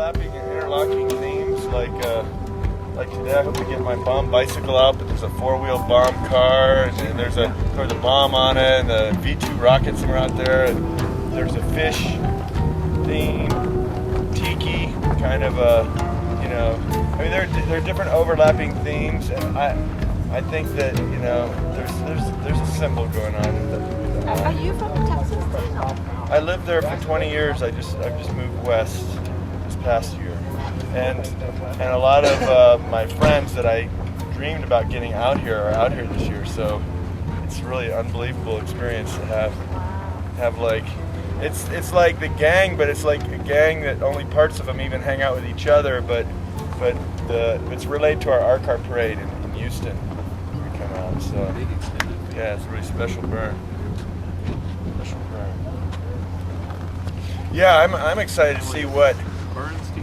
overlapping and interlocking themes. Like today, I hope to get my bomb bicycle out, but there's a four-wheel bomb car, and there's a bomb on it, and the V2 rockets are out there, and there's a fish theme, tiki, kind of a, I mean, there are different overlapping themes, and I think that there's a symbol going on. Are you from Texas? I lived there for 20 years. I've just moved west this past year, and a lot of my friends that I dreamed about getting out here are out here this year. So it's really an unbelievable experience to have like it's like the gang, but it's like a gang that only parts of them even hang out with each other. But it's related to our car parade in Houston. We come out, so yeah, it's a really special burn. Yeah, I'm excited to see what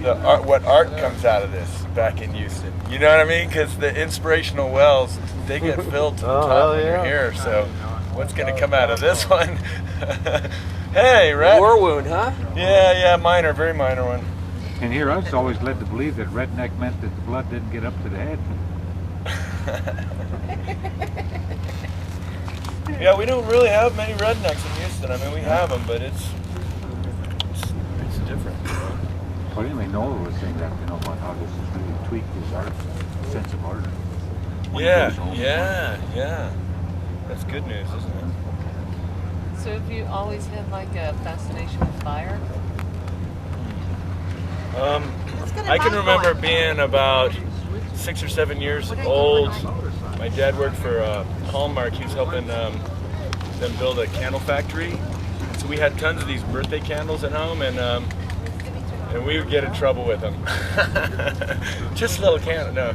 art comes out of this back in Houston. You know what I mean? Because the inspirational wells, they get filled to the top when you're here. So what's going to come out of this one? Hey, Red. War wound, huh? Yeah, minor, very minor one. And here I was always led to believe that redneck meant that the blood didn't get up to the head. Yeah, we don't really have many rednecks in Houston. I mean, we have them, but it's different. Well, anyway, Noah was saying that, about how this has really tweaked his art, sense of art. Yeah. That's good news, isn't it? So have you always had like a fascination with fire? I can remember being about 6 or 7 years old. My dad worked for Hallmark. He was helping them build a candle factory. So we had tons of these birthday candles at home, and we would get in trouble with them. Just a little candle. No,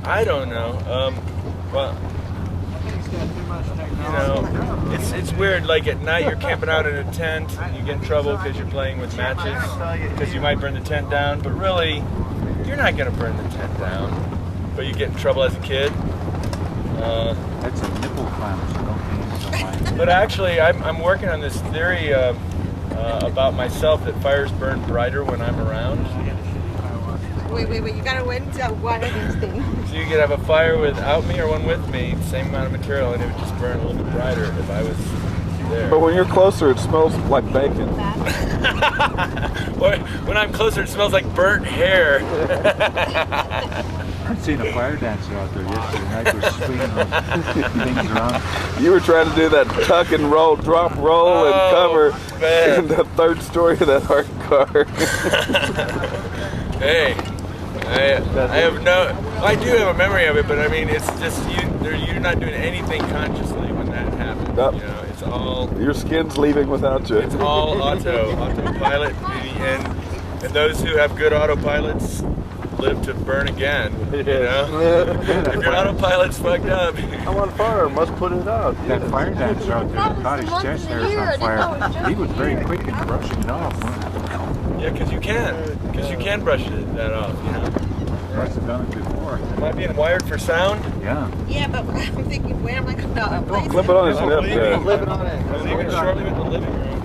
I don't know. Well, it's weird. Like at night, you're camping out in a tent. You get in trouble because you're playing with matches, because you might burn the tent down. But really, you're not gonna burn the tent down. But you get in trouble as a kid. That's a nipple clamp, so don't mind. But actually, I'm working on this theory about myself that fires burn brighter when I'm around. Wait, you gotta wait until one of these things. So you could have a fire without me or one with me, same amount of material, and it would just burn a little bit brighter if I was there. But when you're closer, it smells like bacon. When I'm closer, it smells like burnt hair. I'd seen a fire dancer out there yesterday night. Was swinging those things around. You were trying to do that tuck and roll, drop, roll, and cover man. in the third story of that art car. Hey, I do have a memory of it, but I mean, it's just you're not doing anything consciously when that happens. Nope. It's all Your skin's leaving without you. It's all autopilot, and those who have good autopilots live to burn again. If your autopilot's fucked up, I'm on fire. Must put it out. That fire dancer out there caught his chest hairs on fire. He was very quick in brushing it off. yeah, because you can brush that off. Must have done it before. Am I being wired for sound? Yeah. Yeah, but I'm thinking, where am I gonna place Clip it on his nip there. I'm leaving shortly with the living room.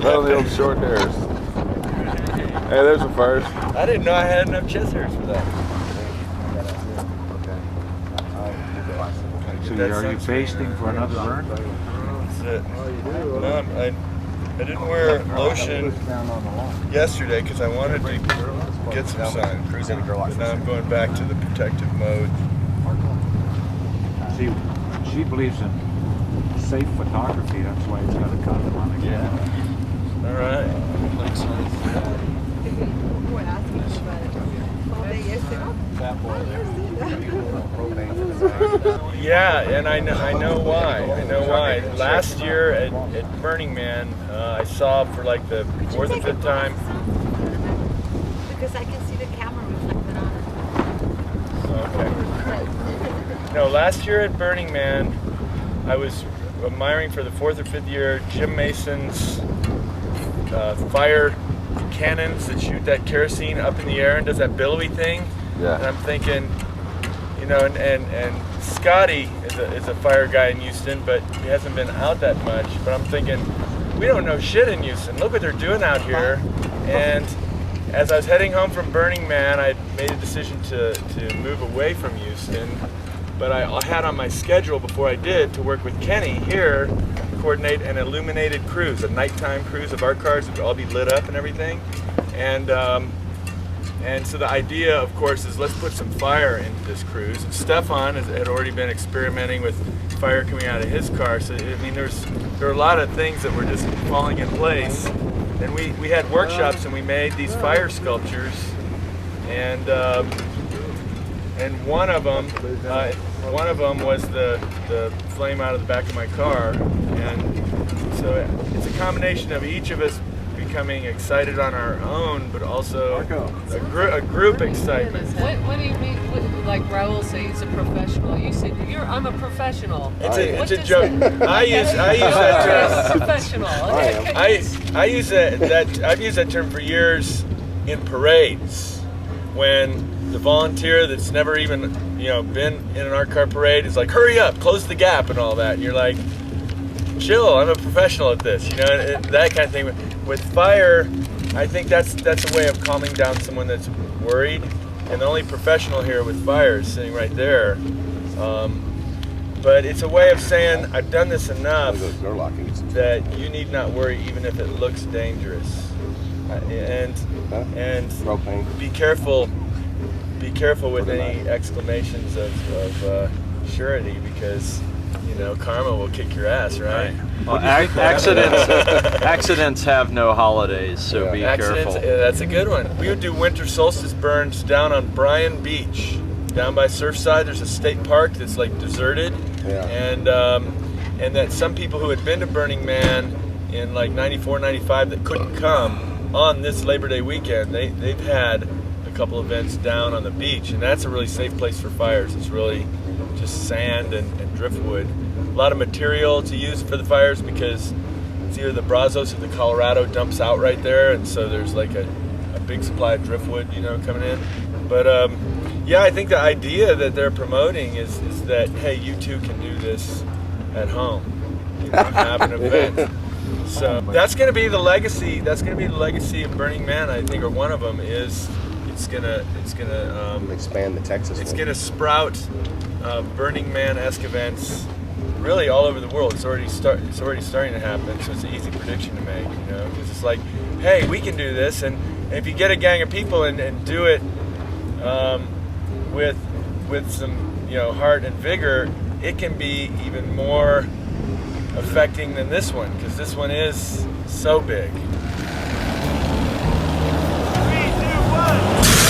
Right on the old short hairs. Hey, there's a first. I didn't know I had enough chest hairs for that. So are you basting for another burn? That's it. No, I didn't wear lotion yesterday because I wanted to get some sun. But now I'm going back to the protective mode. See, she believes in safe photography. That's why it's got a condom on it. Yeah. All right. Yeah, and I know why. Last year at Burning Man, I saw for like the fourth or fifth time. Because I can see the camera reflected on it. Okay. No, last year at Burning Man, I was admiring for the fourth or fifth year Jim Mason's fire cannons that shoot that kerosene up in the air and does that billowy thing. Yeah. And I'm thinking, and Scotty is a fire guy in Houston, but he hasn't been out that much. But I'm thinking, we don't know shit in Houston. Look what they're doing out here, and as I was heading home from Burning Man, I made a decision to move away from Houston, but I had on my schedule before I did to work with Kenny here, coordinate an illuminated cruise, a nighttime cruise of our cars that would all be lit up and everything. And so the idea, of course, is let's put some fire into this cruise. And Stefan had already been experimenting with fire coming out of his car. So I mean, there are a lot of things that were just falling in place. And we had workshops and we made these fire sculptures. And one of them was the flame out of the back of my car. And so it's a combination of each of us becoming excited on our own, but also a group excitement. What do you mean? Like Raul said, he's a professional. You said I'm a professional. It's a joke. I use that term. Professional. I use that. I've used that term for years in parades when the volunteer that's never even been in an art car parade is like, hurry up, close the gap and all that. And you're like, chill, I'm a professional at this, that kind of thing. With fire, I think that's a way of calming down someone that's worried. And the only professional here with fire is sitting right there. But it's a way of saying, I've done this enough that you need not worry even if it looks dangerous. And be careful with any exclamations of surety, because karma will kick your ass, right? Well, accidents have no holidays, so be careful. That's a good one. We would do winter solstice burns down on Bryan Beach, down by Surfside. There's a state park that's like deserted, and that some people who had been to Burning Man in like '94, '95 that couldn't come on this Labor Day weekend, they've had a couple events down on the beach, and that's a really safe place for fires. It's really just sand and driftwood. A lot of material to use for the fires because it's either the Brazos or the Colorado dumps out right there, and so there's like a big supply of driftwood, coming in. But I think the idea that they're promoting is that, hey, you too can do this at home, have an event. So that's going to be the legacy. That's going to be the legacy of Burning Man, I think, or one of them is it's gonna expand the Texas. It's gonna sprout Burning Man-esque events really all over the world. It's already starting to happen. So it's an easy prediction to make. Because it's like, hey, we can do this, and if you get a gang of people and do it with some heart and vigor, it can be even more affecting than this one, because this one is so big. 3, 2, 1.